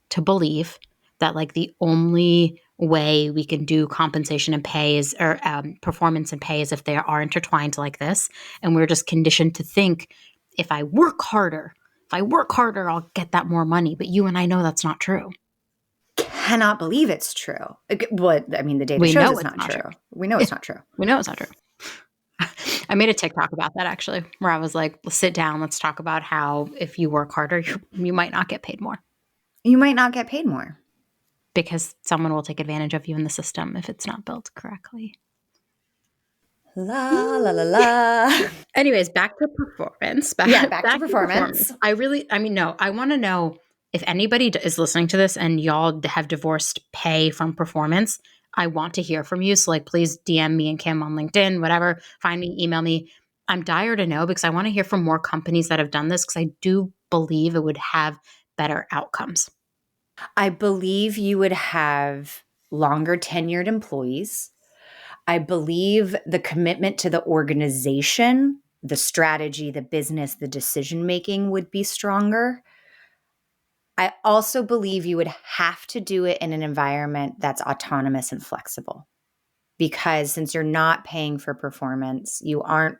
[SPEAKER 1] to believe that like the only way we can do compensation and pay is, or performance and pay is if they are intertwined like this. And we're just conditioned to think if I work harder, I'll get that more money. But you and I know that's not true.
[SPEAKER 2] Cannot believe it's true. What I mean, the data shows it's not true. We know it's not true.
[SPEAKER 1] We know it's not true. I made a TikTok about that actually, where I was like, let's sit down, let's talk about how if you work harder, you might not get paid more.
[SPEAKER 2] You might not get paid more.
[SPEAKER 1] Because someone will take advantage of you in the system if it's not built correctly.
[SPEAKER 2] La, la, la, la.
[SPEAKER 1] Anyways, back to performance.
[SPEAKER 2] Back to performance.
[SPEAKER 1] I want to know if anybody is listening to this and y'all have divorced pay from performance. I want to hear from you. So like, please DM me and Kim on LinkedIn, whatever. Find me, email me. I'm dire to know because I want to hear from more companies that have done this because I do believe it would have better outcomes.
[SPEAKER 2] I believe you would have longer tenured employees. I believe the commitment to the organization, the strategy, the business, the decision-making would be stronger. I also believe you would have to do it in an environment that's autonomous and flexible. Because since you're not paying for performance, you aren't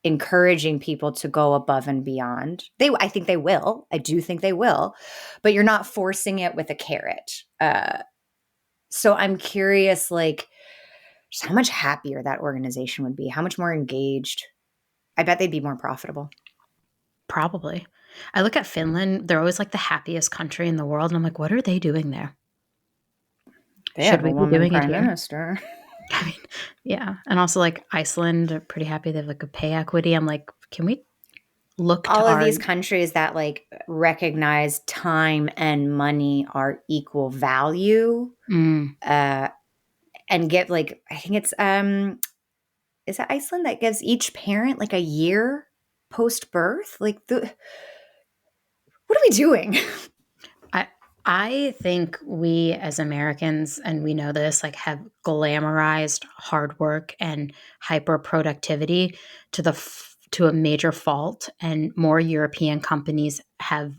[SPEAKER 2] encouraging people to go above and beyond. I think they will. I do think they will. But you're not forcing it with a carrot. So I'm curious, like, just how much happier that organization would be, how much more engaged. I bet they'd be more profitable.
[SPEAKER 1] Probably. I look at Finland. They're always like the happiest country in the world. And I'm like, what are they doing there?
[SPEAKER 2] Should we be doing prime minister?
[SPEAKER 1] I mean, yeah. And also like Iceland are pretty happy. They have like a pay equity. I'm like, can we look to
[SPEAKER 2] all of these countries that like recognize time and money are equal value and give like, I think it's, is it Iceland that gives each parent like a year post-birth? Like, what are we doing?
[SPEAKER 1] I think we as Americans, and we know this, like have glamorized hard work and hyper productivity to a major fault, and more European countries have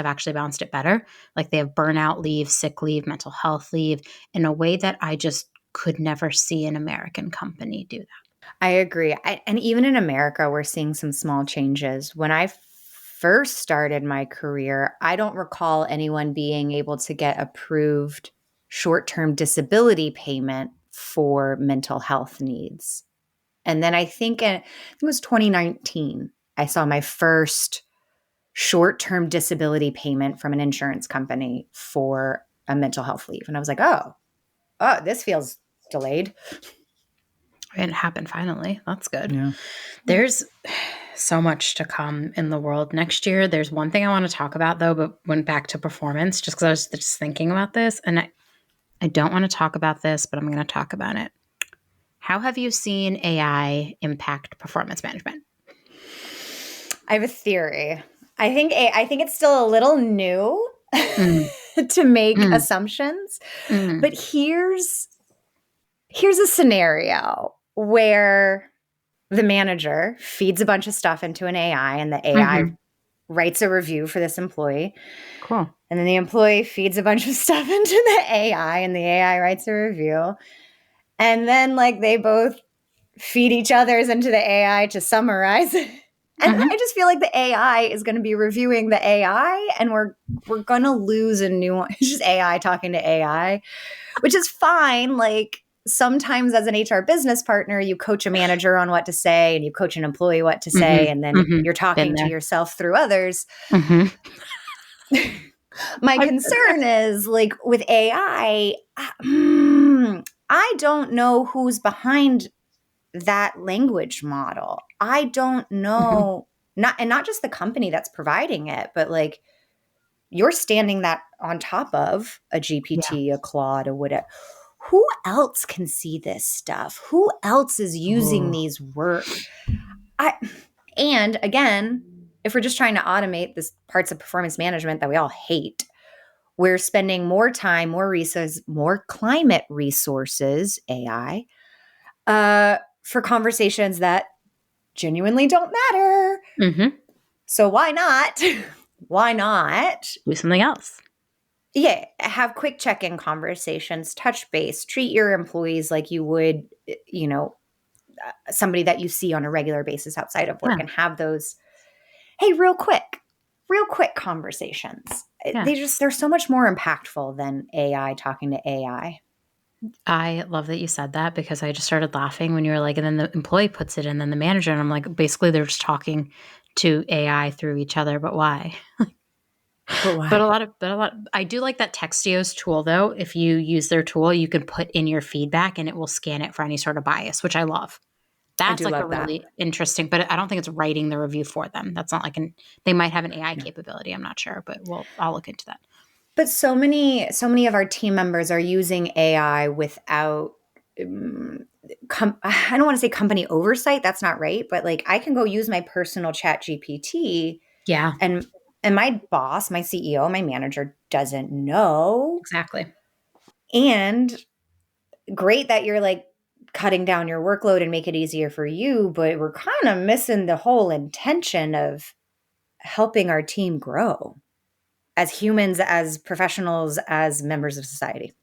[SPEAKER 1] actually balanced it better. Like they have burnout leave, sick leave, mental health leave in a way that I just could never see an American company do that.
[SPEAKER 2] I agree. And even in America, we're seeing some small changes. When I first started my career, I don't recall anyone being able to get approved short-term disability payment for mental health needs. And then I think it was 2019, I saw my first short-term disability payment from an insurance company for a mental health leave. And I was like, oh, this feels delayed.
[SPEAKER 1] It happened finally. That's good.
[SPEAKER 2] Yeah.
[SPEAKER 1] There's so much to come in the world next year. There's one thing I want to talk about though, but went back to performance just because I was just thinking about this. And I don't want to talk about this, but I'm going to talk about it. How have you seen AI impact performance management?
[SPEAKER 2] I have a theory. I think it's still a little new to make assumptions. But here's a scenario where the manager feeds a bunch of stuff into an AI and the AI writes a review for this employee.
[SPEAKER 1] Cool.
[SPEAKER 2] And then the employee feeds a bunch of stuff into the AI and the AI writes a review. And then like they both feed each other's into the AI to summarize. And
[SPEAKER 1] Mhm.
[SPEAKER 2] I just feel like the AI is going to be reviewing the AI, and we're going to lose a new one. It's just AI talking to AI, which is fine. Like sometimes as an HR business partner, you coach a manager on what to say and you coach an employee what to say, and then you're
[SPEAKER 1] Been
[SPEAKER 2] talking to
[SPEAKER 1] there.
[SPEAKER 2] yourself through others.
[SPEAKER 1] Mhm.
[SPEAKER 2] My
[SPEAKER 1] I've been
[SPEAKER 2] concern is like with AI, I don't know who's behind that language model. I don't
[SPEAKER 1] Mhm.
[SPEAKER 2] know, not just the company that's providing it, but like you're standing that on top of a
[SPEAKER 1] Yeah.
[SPEAKER 2] GPT, a Claude, a whatever. Who else can see this stuff? Who else is using
[SPEAKER 1] Ooh.
[SPEAKER 2] these words? And again, if we're just trying to automate this parts of performance management that we all hate, we're spending more time, more resources, more climate resources, AI, for conversations that genuinely don't matter.
[SPEAKER 1] Mhm.
[SPEAKER 2] So why not? Why not?
[SPEAKER 1] Do something else.
[SPEAKER 2] Yeah, have quick check-in conversations, touch base, treat your employees like you would, you know, somebody that you see on a regular basis outside of work,
[SPEAKER 1] Yeah.
[SPEAKER 2] and have those, hey, real quick conversations.
[SPEAKER 1] Yeah.
[SPEAKER 2] They're so much more impactful than AI talking to AI.
[SPEAKER 1] I love that you said that because I just started laughing when you were like, and then the employee puts it in, then the manager, and I'm like, basically they're just talking to AI through each other, but why?
[SPEAKER 2] But why?
[SPEAKER 1] I do like that Textio's tool though. If you use their tool, you can put in your feedback and it will scan it for any sort of bias, which I love.
[SPEAKER 2] I
[SPEAKER 1] That's
[SPEAKER 2] do
[SPEAKER 1] like a
[SPEAKER 2] love that.
[SPEAKER 1] really interesting, but I don't think it's writing the review for them. That's not like they might have an AI
[SPEAKER 2] No.
[SPEAKER 1] capability. I'm not sure, but I'll look into that.
[SPEAKER 2] But so many of our team members are using AI without I don't want to say company oversight. That's not right. But like I can go use my personal chat GPT,
[SPEAKER 1] Yeah,
[SPEAKER 2] and my boss, my CEO, my manager doesn't know.
[SPEAKER 1] exactly.
[SPEAKER 2] And great that you're like cutting down your workload and make it easier for you, but we're kind of missing the whole intention of helping our team grow as humans, as professionals, as members of society.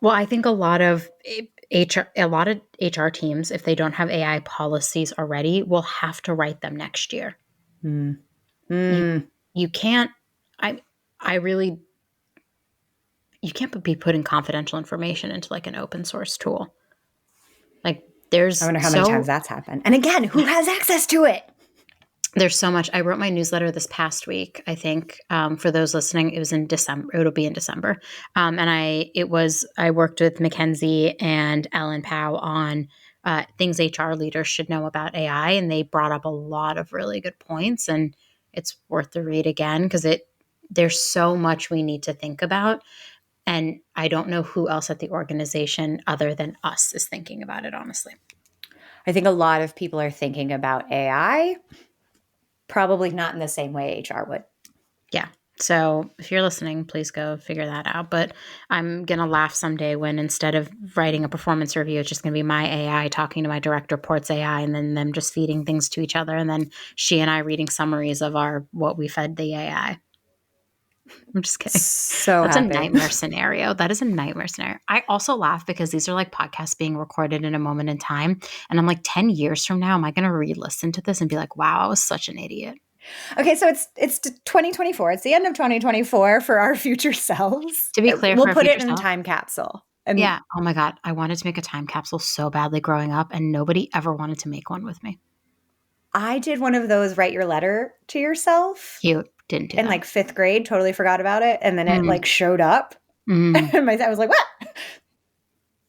[SPEAKER 1] Well, I think a lot of HR teams, if they don't have AI policies already, will have to write them next year.
[SPEAKER 2] Mm.
[SPEAKER 1] You
[SPEAKER 2] Mm.
[SPEAKER 1] you can't. I I really you can't be putting confidential information into like an open source tool. Like
[SPEAKER 2] I
[SPEAKER 1] there's
[SPEAKER 2] wonder how many times
[SPEAKER 1] so
[SPEAKER 2] that's happened. And again, who has access to it?
[SPEAKER 1] there's so much. I wrote my newsletter this past week. I think for those listening, it was in December. It'll be in December. And I worked with Mackenzie and Ellen Powell on things HR leaders should know about AI, and they brought up a lot of really good points. And it's worth the read again because there's so much we need to think about. And I don't know who else at the organization other than us is thinking about it, honestly.
[SPEAKER 2] I think a lot of people are thinking about AI, probably not in the same way HR would.
[SPEAKER 1] Yeah. So if you're listening, please go figure that out. But I'm going to laugh someday when instead of writing a performance review, it's just going to be my AI talking to my direct reports AI and then them just feeding things to each other. And then she and I reading summaries of what we fed the AI. I'm just kidding.
[SPEAKER 2] So
[SPEAKER 1] That's a
[SPEAKER 2] happy.
[SPEAKER 1] nightmare scenario. That is a nightmare scenario. I also laugh because these are like podcasts being recorded in a moment in time. And I'm like, 10 years from now, am I going to re-listen to this and be like, wow, I was such an idiot?
[SPEAKER 2] Okay, so it's 2024. It's the end of 2024 for our future selves.
[SPEAKER 1] To be clear,
[SPEAKER 2] We'll
[SPEAKER 1] for our
[SPEAKER 2] put
[SPEAKER 1] future
[SPEAKER 2] it in a
[SPEAKER 1] self.
[SPEAKER 2] time capsule. And
[SPEAKER 1] Yeah. Oh my God. I wanted to make a time capsule so badly growing up, and nobody ever wanted to make one with me.
[SPEAKER 2] I did one of those write your letter to yourself
[SPEAKER 1] Cute. Didn't do
[SPEAKER 2] in
[SPEAKER 1] that.
[SPEAKER 2] like 5th grade, totally forgot about it. And then it
[SPEAKER 1] Mm,
[SPEAKER 2] like showed up.
[SPEAKER 1] mm.
[SPEAKER 2] And I was like, what?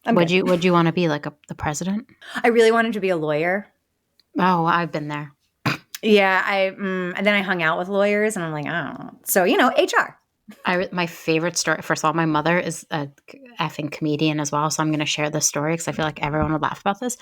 [SPEAKER 2] I'm good.
[SPEAKER 1] Would you want to be like the president?
[SPEAKER 2] I really wanted to be a lawyer.
[SPEAKER 1] Oh, I've been there.
[SPEAKER 2] Yeah, and then I hung out with lawyers and I'm like, oh. So, HR.
[SPEAKER 1] My favorite story. First of all, my mother is a effing comedian as well, so I'm going to share this story because I feel like everyone would laugh about this.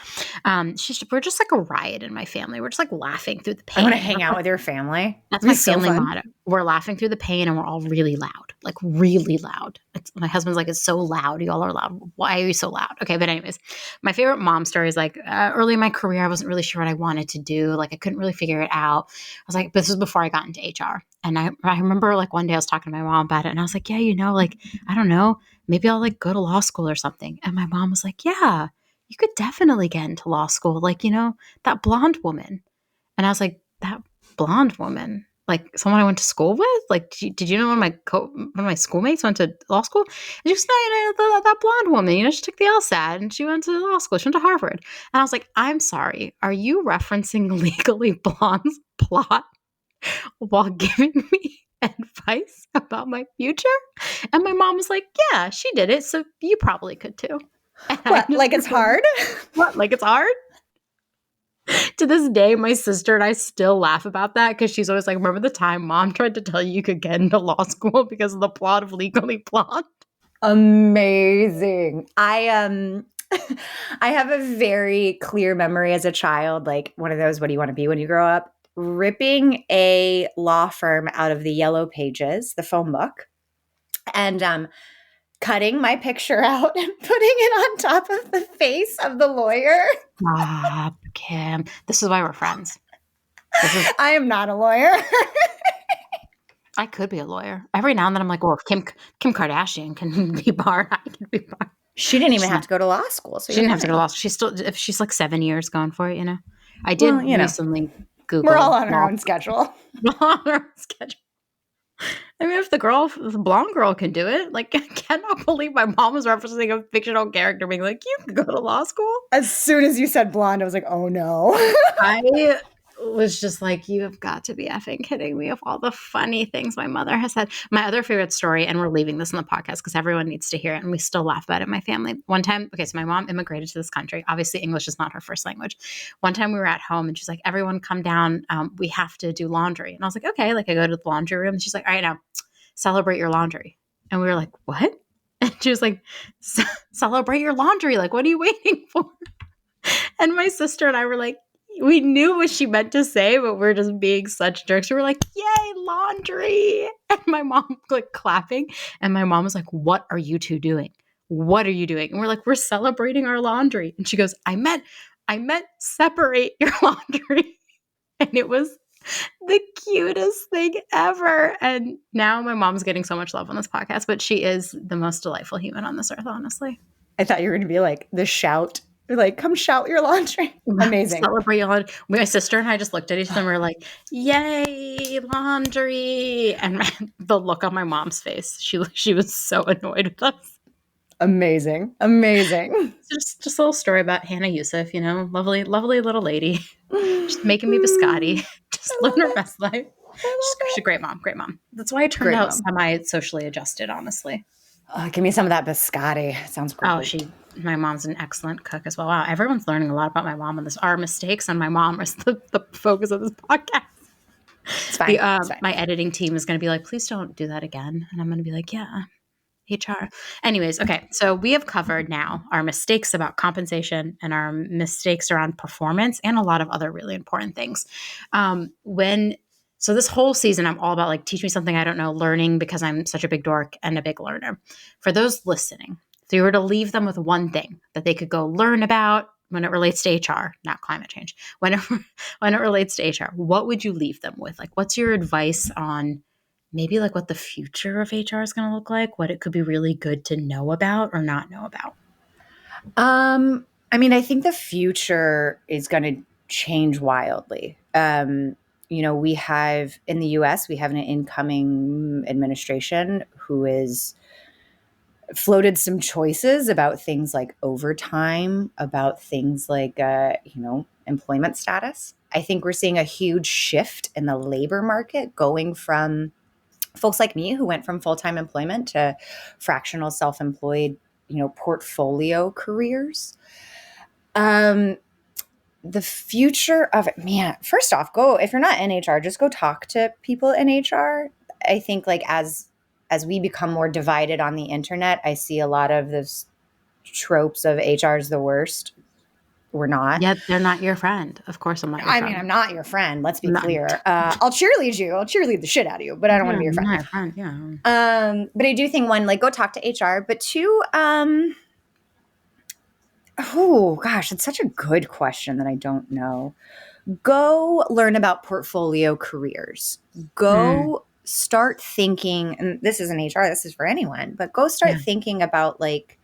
[SPEAKER 1] We're just like a riot in my family. We're just like laughing through the
[SPEAKER 2] I want to
[SPEAKER 1] pain.
[SPEAKER 2] hang out with your family.
[SPEAKER 1] That's
[SPEAKER 2] It'd be
[SPEAKER 1] my
[SPEAKER 2] so
[SPEAKER 1] family
[SPEAKER 2] fun.
[SPEAKER 1] motto. We're laughing through the pain and we're all really loud, like really loud. My husband's like, it's so loud. You all are loud. Why are you so loud? Okay. But anyways, my favorite mom story is like early in my career, I wasn't really sure what I wanted to do. Like I couldn't really figure it out. I was like, this was before I got into HR. And I remember like one day I was talking to my mom about it and I was like, yeah, like, I don't know, maybe I'll like go to law school or something. And my mom was like, yeah, you could definitely get into law school. Like, that blonde woman. And I was like, that blonde woman, like someone I went to school with? Like, did you know one of my schoolmates went to law school? And she goes, no, that blonde woman, she took the LSAT and she went to law school. She went to Harvard. And I was like, I'm sorry. Are you referencing Legally Blonde's plot while giving me advice about my future? And my mom was like, yeah, she did it. So you probably could too.
[SPEAKER 2] What? Like it's hard?
[SPEAKER 1] What? Like it's hard? To this day, my sister and I still laugh about that because she's always like, remember the time mom tried to tell you could get into law school because of the plot of Legally Blonde?
[SPEAKER 2] Amazing. I I have a very clear memory as a child, like one of those, what do you want to be when you grow up? Ripping a law firm out of the yellow pages, the phone book, and cutting my picture out and putting it on top of the face of the lawyer.
[SPEAKER 1] Stop, Kim. This is why we're friends.
[SPEAKER 2] I am not a lawyer.
[SPEAKER 1] I could be a lawyer. Every now and then I'm like, well, if Kim Kardashian can be barred, I can be barred.
[SPEAKER 2] She didn't even have to go to law school. So
[SPEAKER 1] she didn't have to go to law school. She's like 7 years going for it, I did recently Google.
[SPEAKER 2] We're all on our own schedule.
[SPEAKER 1] On our own schedule. I mean, if the blonde girl can do it, like, I cannot believe my mom was referencing a fictional character being like, you can go to law school.
[SPEAKER 2] As soon as you said blonde, I was like, oh no.
[SPEAKER 1] I was just like, you have got to be effing kidding me of all the funny things my mother has said. My other favorite story, and we're leaving this in the podcast because everyone needs to hear it, and we still laugh about it in my family. One time, so my mom immigrated to this country. Obviously, English is not her first language. One time we were at home, and she's like, everyone come down. We have to do laundry. And I was like, okay. Like, I go to the laundry room, and she's like, all right, now, celebrate your laundry. And we were like, what? And she was like, celebrate your laundry. Like, what are you waiting for? And my sister and I were like, we knew what she meant to say, but we're just being such jerks. We were like, yay, laundry. And my mom like clapping. And my mom was like, what are you two doing? What are you doing? And we're like, we're celebrating our laundry. And she goes, I meant separate your laundry. And it was the cutest thing ever. And now my mom's getting so much love on this podcast, but she is the most delightful human on this earth, honestly.
[SPEAKER 2] I thought you were going to be like the shout. Like, come shout your laundry. Amazing.
[SPEAKER 1] Celebrate your laundry. My sister and I just looked at each other and we were like, yay, laundry. And the look on my mom's face, she was so annoyed with us.
[SPEAKER 2] Amazing.
[SPEAKER 1] Just a little story about Hannah Yusuf, lovely little lady. Just making me biscotti. Just living her best life. She's a great mom. That's why I turned out semi-socially adjusted, honestly.
[SPEAKER 2] Give me some of that biscotti. Sounds great.
[SPEAKER 1] Oh, my mom's an excellent cook as well. Wow, everyone's learning a lot about my mom on this. Our mistakes and my mom is the focus of this podcast.
[SPEAKER 2] It's fine. It's fine.
[SPEAKER 1] My editing team is going to be like, please don't do that again. And I'm going to be like, yeah, HR. Anyways, okay. So we have covered now our mistakes about compensation and our mistakes around performance and a lot of other really important things. So this whole season, I'm all about like, teach me something I don't know, learning because I'm such a big dork and a big learner. For those listening, if you were to leave them with one thing that they could go learn about when it relates to HR, not climate change, when it relates to HR, what would you leave them with? Like, what's your advice on maybe like what the future of HR is going to look like, what it could be really good to know about or not know about?
[SPEAKER 2] I mean, I think the future is going to change wildly. We have in the US, we have an incoming administration who is floated some choices about things like overtime, about things like, employment status. I think we're seeing a huge shift in the labor market going from folks like me who went from full-time employment to fractional self-employed, portfolio careers. The future of it, man, first off, if you're not in HR, just go talk to people in HR. I think like as we become more divided on the internet, I see a lot of those tropes of HR is the worst. We're not.
[SPEAKER 1] Yeah, they're not your friend. Of course I'm not your friend.
[SPEAKER 2] I mean, I'm not your friend. Let's be clear. I'll cheerlead you. I'll cheerlead the shit out of you, but I don't want to be your friend.
[SPEAKER 1] I'm not your friend, yeah.
[SPEAKER 2] But I do think, one, like, go talk to HR. But two, oh, gosh, it's such a good question that I don't know. Go learn about portfolio careers. Go start thinking, and this isn't HR, this is for anyone, but go start thinking about, like,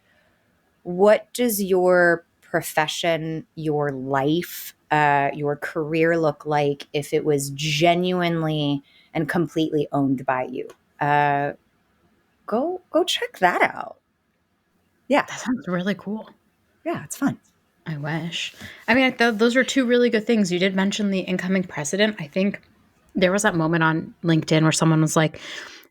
[SPEAKER 2] what does your profession, your life, your career look like if it was genuinely and completely owned by you? Go check that out. Yeah.
[SPEAKER 1] That sounds really cool.
[SPEAKER 2] Yeah, it's fun.
[SPEAKER 1] I wish. I mean, those are two really good things. You did mention the incoming president. I think there was that moment on LinkedIn where someone was like,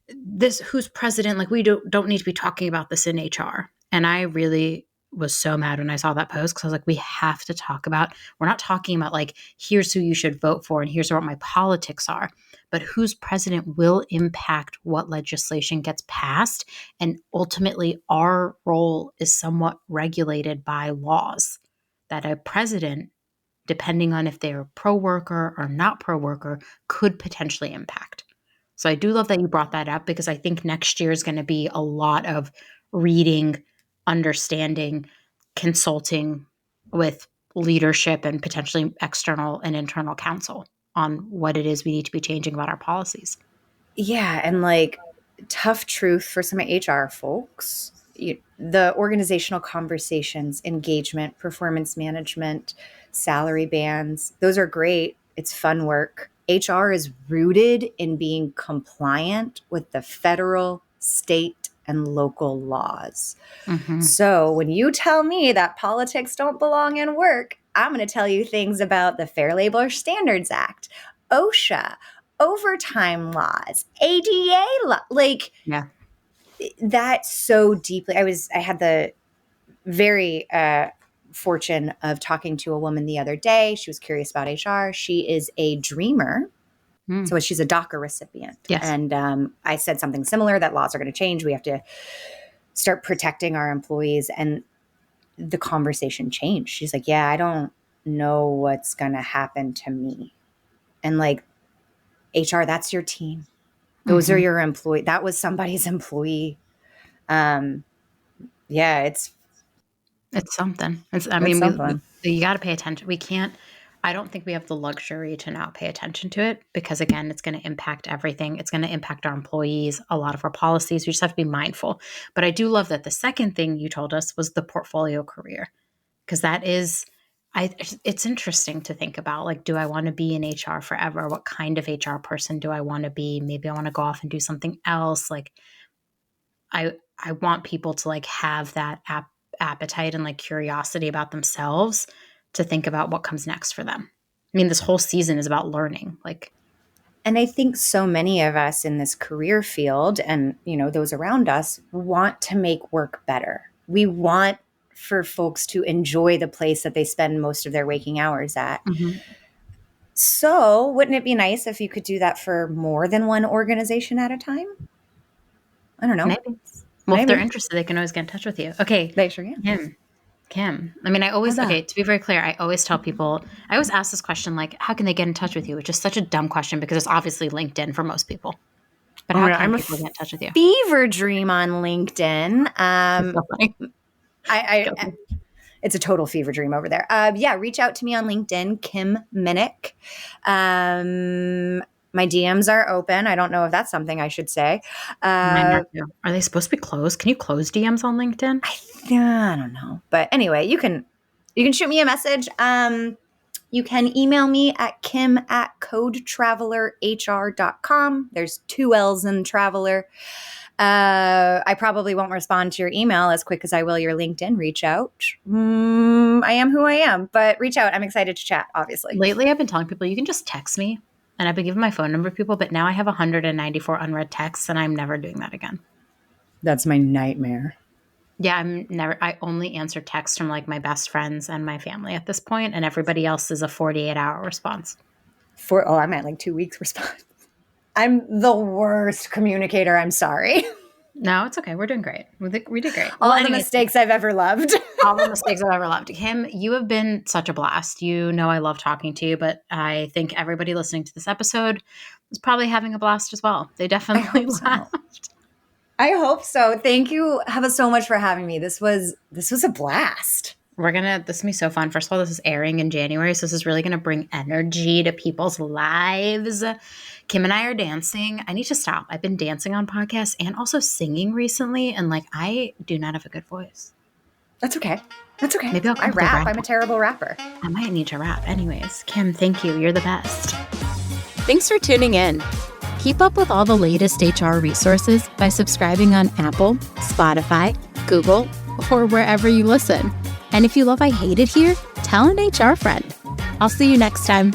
[SPEAKER 1] "This who's president? Like, we don't need to be talking about this in HR." And I really was so mad when I saw that post because I was like, "We have to talk about. We're not talking about like here's who you should vote for and here's what my politics are, but who's president will impact what legislation gets passed, and ultimately our role is somewhat regulated by laws." That a president, depending on if they're pro worker or not pro worker, could potentially impact. So I do love that you brought that up because I think next year is going to be a lot of reading, understanding, consulting with leadership and potentially external and internal counsel on what it is we need to be changing about our policies.
[SPEAKER 2] Yeah, and like tough truth for some HR folks, the organizational conversations, engagement, performance management, salary bands, those are great. It's fun work. HR is rooted in being compliant with the federal, state, and local laws.
[SPEAKER 1] Mm-hmm.
[SPEAKER 2] So when you tell me that politics don't belong in work, I'm going to tell you things about the Fair Labor Standards Act, OSHA, overtime laws, ADA law, like
[SPEAKER 1] Yeah.
[SPEAKER 2] that so deeply. I had the very fortune of talking to a woman the other day. She was curious about HR. She is a dreamer.
[SPEAKER 1] Mm.
[SPEAKER 2] So she's a DACA recipient.
[SPEAKER 1] Yes.
[SPEAKER 2] And I said something similar, that laws are going to change. We have to start protecting our employees. And the conversation changed. She's like, yeah, I don't know what's going to happen to me. And like, HR, that's your team. Those are
[SPEAKER 1] Mm-hmm.
[SPEAKER 2] your employee. That was somebody's employee. Yeah, it's
[SPEAKER 1] Something. I
[SPEAKER 2] it's
[SPEAKER 1] mean,
[SPEAKER 2] something.
[SPEAKER 1] you got to pay attention. We can't. I don't think we have the luxury to not pay attention to it because, again, it's going to impact everything. It's going to impact our employees, a lot of our policies. We just have to be mindful. But I do love that the second thing you told us was the portfolio career, because that is, it's interesting to think about. Like, do I want to be in HR forever? What kind of HR person do I want to be? Maybe I want to go off and do something else. Like, I want people to like have that appetite and like curiosity about themselves to think about what comes next for them. I mean, this whole season is about learning. Like,
[SPEAKER 2] And I think so many of us in this career field and, those around us want to make work better. We want for folks to enjoy the place that they spend most of their waking hours at.
[SPEAKER 1] mm-hmm.
[SPEAKER 2] So, wouldn't it be nice if you could do that for more than one organization at a time? I don't know.
[SPEAKER 1] Maybe. Well, if they're
[SPEAKER 2] Maybe.
[SPEAKER 1] interested, they can always get in touch with you. Okay,
[SPEAKER 2] They sure can.
[SPEAKER 1] Kim. I mean,
[SPEAKER 2] Hebba.
[SPEAKER 1] to be very clear, I always tell people, I always ask this question, like, how can they get in touch with you? Which is such a dumb question because it's obviously LinkedIn for most people. But
[SPEAKER 2] Oh my
[SPEAKER 1] how
[SPEAKER 2] God,
[SPEAKER 1] can
[SPEAKER 2] I'm a
[SPEAKER 1] people get in touch with you?
[SPEAKER 2] fever dream on LinkedIn.
[SPEAKER 1] It's so funny.
[SPEAKER 2] I it's a total fever dream over there. Yeah, reach out to me on LinkedIn, Kim Minnick. My DMs are open. I don't know if that's something I should say.
[SPEAKER 1] Mine are too. Are they supposed to be closed? Can you close DMs on LinkedIn?
[SPEAKER 2] I don't know, but anyway, you can shoot me a message. You can email me at kim@codetravelerhr.com. There's 2 L's in traveler. I probably won't respond to your email as quick as I will your LinkedIn reach out. I am who I am, but reach out. I'm excited to chat, obviously.
[SPEAKER 1] Lately, I've been telling people you can just text me, and I've been giving my phone number to people, but now I have 194 unread texts, and I'm never doing that again.
[SPEAKER 2] That's my nightmare.
[SPEAKER 1] Yeah, I only answer texts from like my best friends and my family at this point, and everybody else is a 48-hour response.
[SPEAKER 2] I'm at like 2 weeks response. I'm the worst communicator. I'm sorry.
[SPEAKER 1] No, it's okay. We're doing great. We did great.
[SPEAKER 2] All
[SPEAKER 1] Well,
[SPEAKER 2] the
[SPEAKER 1] anyways,
[SPEAKER 2] mistakes I've ever loved.
[SPEAKER 1] all the mistakes I've ever loved. Kim, you have been such a blast. You know I love talking to you, but I think everybody listening to this episode is probably having a blast as well. They
[SPEAKER 2] I
[SPEAKER 1] definitely
[SPEAKER 2] hope so.
[SPEAKER 1] laughed.
[SPEAKER 2] I hope so. Thank you, Hebba, so much for having me. This was a blast.
[SPEAKER 1] This is gonna be so fun. First of all, this is airing in January, so this is really gonna bring energy to people's lives. Kim and I are dancing. I need to stop. I've been dancing on podcasts and also singing recently, and like I do not have a good voice.
[SPEAKER 2] That's okay. That's okay.
[SPEAKER 1] Maybe I'll come
[SPEAKER 2] I
[SPEAKER 1] up with a
[SPEAKER 2] rap.
[SPEAKER 1] rap.
[SPEAKER 2] I'm a terrible rapper.
[SPEAKER 1] I might need to rap. Anyways, Kim, thank you. You're the best.
[SPEAKER 3] Thanks for tuning in. Keep up with all the latest HR resources by subscribing on Apple, Spotify, Google, or wherever you listen. And if you love I Hate It Here, tell an HR friend. I'll see you next time.